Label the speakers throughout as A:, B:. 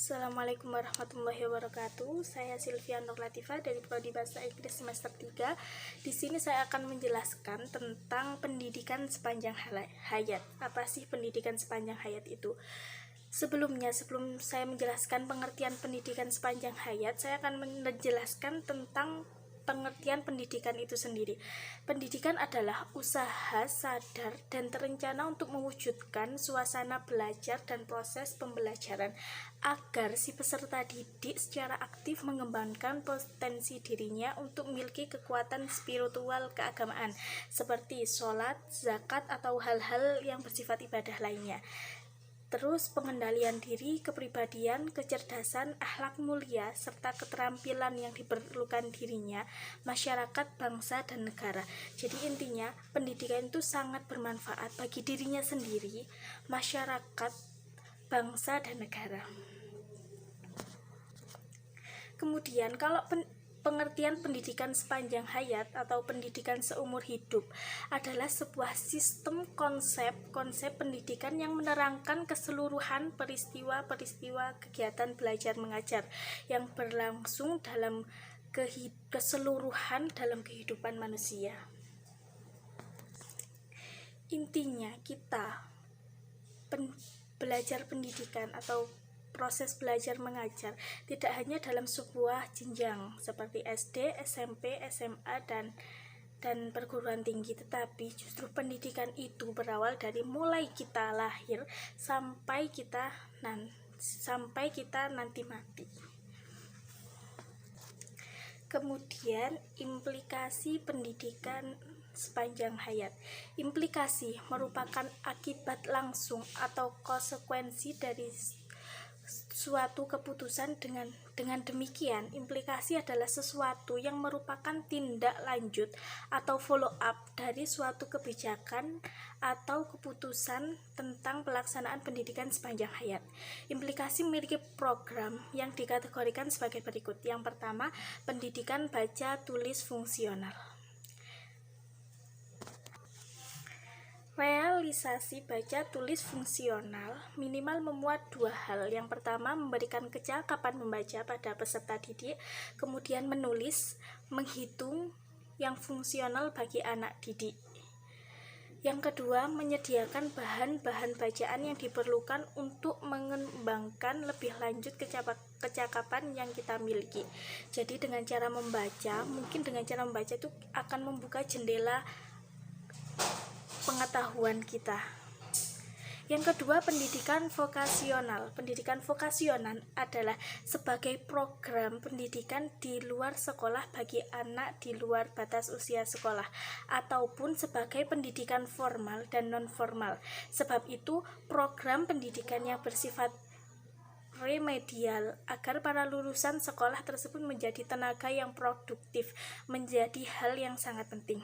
A: Assalamualaikum warahmatullahi wabarakatuh. Saya Sylvia Nur Latifah dari Prodi Bahasa Inggris semester 3. Di sini saya akan menjelaskan tentang pendidikan sepanjang hayat. Apa sih pendidikan sepanjang hayat itu? Sebelum saya menjelaskan pengertian pendidikan sepanjang hayat, saya akan menjelaskan tentang pengertian pendidikan itu sendiri. Pendidikan adalah usaha sadar dan terencana untuk mewujudkan suasana belajar dan proses pembelajaran agar si peserta didik secara aktif mengembangkan potensi dirinya untuk memiliki kekuatan spiritual keagamaan seperti sholat, zakat, atau hal-hal yang bersifat ibadah lainnya. Terus pengendalian diri, kepribadian, kecerdasan, akhlak mulia, serta keterampilan yang diperlukan dirinya, masyarakat, bangsa, dan negara. Jadi intinya pendidikan itu sangat bermanfaat bagi dirinya sendiri, masyarakat, bangsa, dan negara. Kemudian kalau pengertian pendidikan sepanjang hayat atau pendidikan seumur hidup adalah sebuah sistem konsep pendidikan yang menerangkan keseluruhan peristiwa-peristiwa kegiatan belajar mengajar yang berlangsung dalam keseluruhan dalam kehidupan manusia. Intinya kita belajar pendidikan atau proses belajar mengajar tidak hanya dalam sebuah jenjang seperti SD, SMP, SMA, dan perguruan tinggi, tetapi justru pendidikan itu berawal dari mulai kita lahir sampai kita nanti mati. Kemudian implikasi pendidikan sepanjang hayat. Implikasi merupakan akibat langsung atau konsekuensi dari suatu keputusan. Dengan demikian, implikasi adalah sesuatu yang merupakan tindak lanjut atau follow up dari suatu kebijakan atau keputusan tentang pelaksanaan pendidikan sepanjang hayat. Implikasi memiliki program yang dikategorikan sebagai berikut. Yang pertama, pendidikan baca tulis fungsional. Realisasi baca tulis fungsional minimal memuat dua hal. Yang pertama, memberikan kecakapan membaca pada peserta didik, kemudian menulis, menghitung yang fungsional bagi anak didik. Yang kedua, menyediakan bahan-bahan bacaan yang diperlukan untuk mengembangkan lebih lanjut kecakapan yang kita miliki. Jadi dengan cara membaca itu akan membuka jendela pengetahuan kita. Yang kedua, pendidikan vokasional. Pendidikan vokasional adalah sebagai program pendidikan di luar sekolah bagi anak di luar batas usia sekolah, ataupun sebagai pendidikan formal dan non-formal. Sebab itu, program pendidikan yang bersifat remedial agar para lulusan sekolah tersebut menjadi tenaga yang produktif menjadi hal yang sangat penting.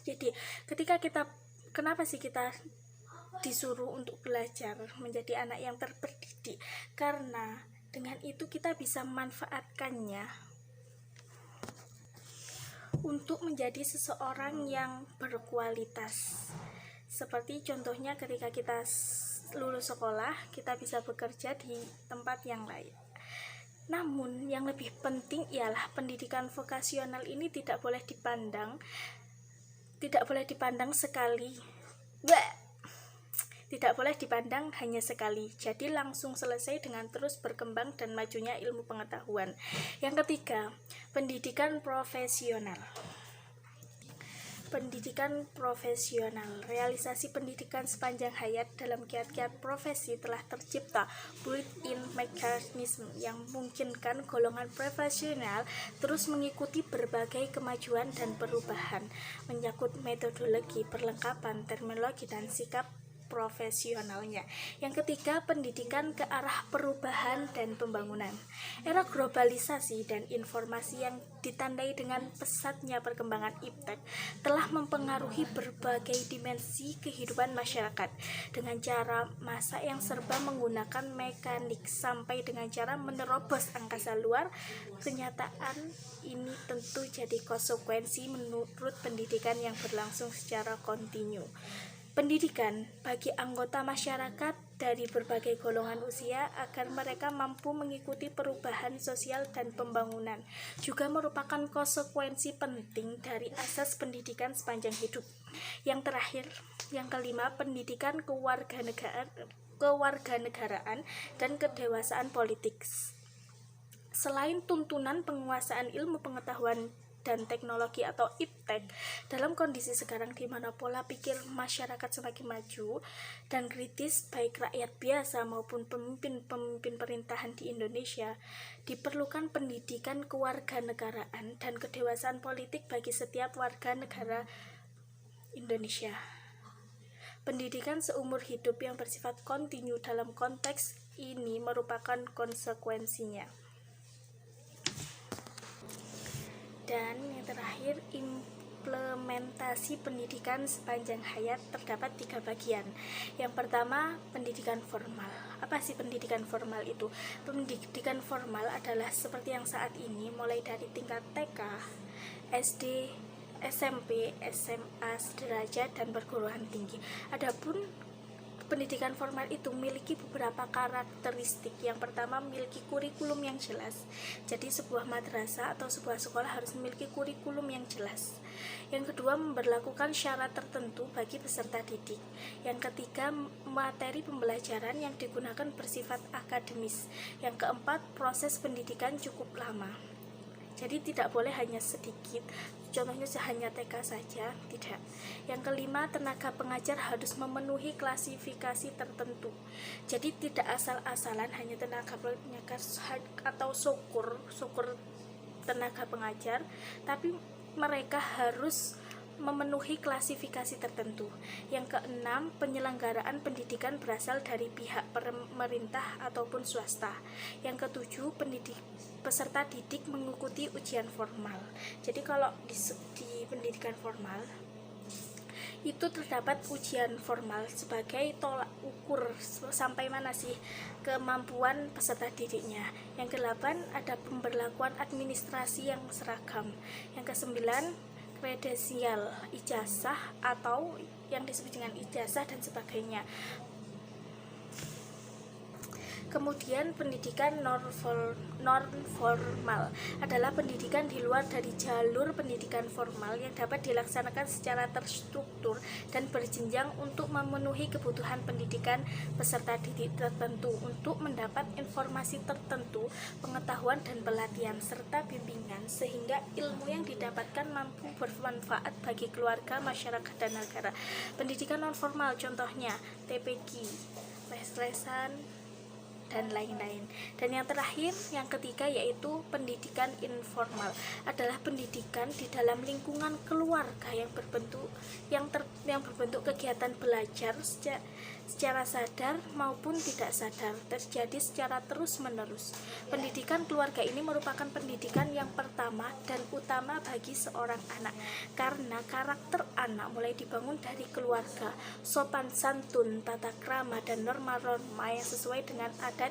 A: Jadi, kenapa sih kita disuruh untuk belajar menjadi anak yang terdidik? Karena dengan itu kita bisa memanfaatkannya untuk menjadi seseorang yang berkualitas. Seperti contohnya ketika kita lulus sekolah, kita bisa bekerja di tempat yang lain. Namun yang lebih penting ialah pendidikan vokasional ini tidak boleh dipandang hanya sekali, jadi langsung selesai dengan terus berkembang dan majunya ilmu pengetahuan. Yang ketiga, pendidikan profesional. Pendidikan profesional. Realisasi pendidikan sepanjang hayat dalam kiat-kiat profesi telah tercipta built-in mechanism yang memungkinkan golongan profesional terus mengikuti berbagai kemajuan dan perubahan, menyangkut metodologi, perlengkapan, terminologi, dan sikap profesionalnya. Yang ketiga, pendidikan ke arah perubahan dan pembangunan. Era globalisasi dan informasi yang ditandai dengan pesatnya perkembangan iptek telah mempengaruhi berbagai dimensi kehidupan masyarakat dengan cara masa yang serba menggunakan mekanik sampai dengan cara menerobos angkasa luar. Kenyataan ini tentu jadi konsekuensi menurut pendidikan yang berlangsung secara kontinu. Pendidikan bagi anggota masyarakat dari berbagai golongan usia agar mereka mampu mengikuti perubahan sosial dan pembangunan, juga merupakan konsekuensi penting dari asas pendidikan sepanjang hidup. Yang terakhir, yang kelima, pendidikan kewarganegaraan dan kedewasaan politik. Selain tuntunan penguasaan ilmu pengetahuan dan teknologi atau iptek, dalam kondisi sekarang di mana pola pikir masyarakat semakin maju dan kritis, baik rakyat biasa maupun pemimpin pemerintahan di Indonesia, diperlukan pendidikan kewarganegaraan dan kedewasaan politik bagi setiap warga negara Indonesia. Pendidikan seumur hidup yang bersifat kontinu dalam konteks ini merupakan konsekuensinya. Dan yang terakhir, implementasi pendidikan sepanjang hayat terdapat 3 bagian. Yang pertama, pendidikan formal. Apa sih pendidikan formal itu? Pendidikan formal adalah seperti yang saat ini, mulai dari tingkat TK, SD, SMP, SMA, sederajat, dan perguruan tinggi. Adapun pendidikan formal itu memiliki beberapa karakteristik. Yang pertama, memiliki kurikulum yang jelas. Jadi sebuah madrasah atau sebuah sekolah harus memiliki kurikulum yang jelas. Yang kedua, memberlakukan syarat tertentu bagi peserta didik. Yang ketiga, materi pembelajaran yang digunakan bersifat akademis. Yang keempat, proses pendidikan cukup lama. Jadi tidak boleh hanya sedikit, contohnya hanya TK saja, tidak. Yang kelima, tenaga pengajar harus memenuhi klasifikasi tertentu. Jadi tidak asal-asalan hanya tenaga pengajar atau syukur tenaga pengajar, tapi mereka harus memenuhi klasifikasi tertentu. Yang keenam, penyelenggaraan pendidikan berasal dari pihak pemerintah ataupun swasta. Yang ketujuh, peserta didik mengikuti ujian formal. Jadi kalau di pendidikan formal itu terdapat ujian formal sebagai tolak ukur sampai mana sih kemampuan peserta didiknya. Yang kedelapan, ada pemberlakuan administrasi yang seragam. Yang kesembilan, kredensial, ijazah atau yang disebut dengan ijazah dan sebagainya. Kemudian pendidikan non-formal adalah pendidikan di luar dari jalur pendidikan formal yang dapat dilaksanakan secara terstruktur dan berjenjang untuk memenuhi kebutuhan pendidikan peserta didik tertentu untuk mendapat informasi tertentu, pengetahuan dan pelatihan serta bimbingan sehingga ilmu yang didapatkan mampu bermanfaat bagi keluarga, masyarakat dan negara. Pendidikan non-formal contohnya TPQ, les-lesan dan lain-lain. Dan yang terakhir, yang ketiga, yaitu pendidikan informal, adalah pendidikan di dalam lingkungan keluarga yang berbentuk kegiatan belajar secara sadar maupun tidak sadar, terjadi secara terus-menerus. Pendidikan keluarga ini merupakan pendidikan yang pertama dan utama bagi seorang anak, karena karakter anak mulai dibangun dari keluarga, sopan santun, tata krama dan norma-norma yang sesuai dengan adat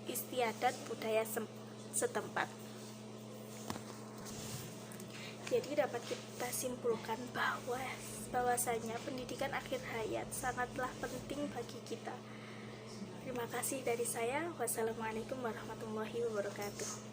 A: istiadat budaya setempat. Jadi dapat kita simpulkan bahwasanya pendidikan akhir hayat sangatlah penting bagi kita. Terima kasih dari saya. Wassalamualaikum warahmatullahi wabarakatuh.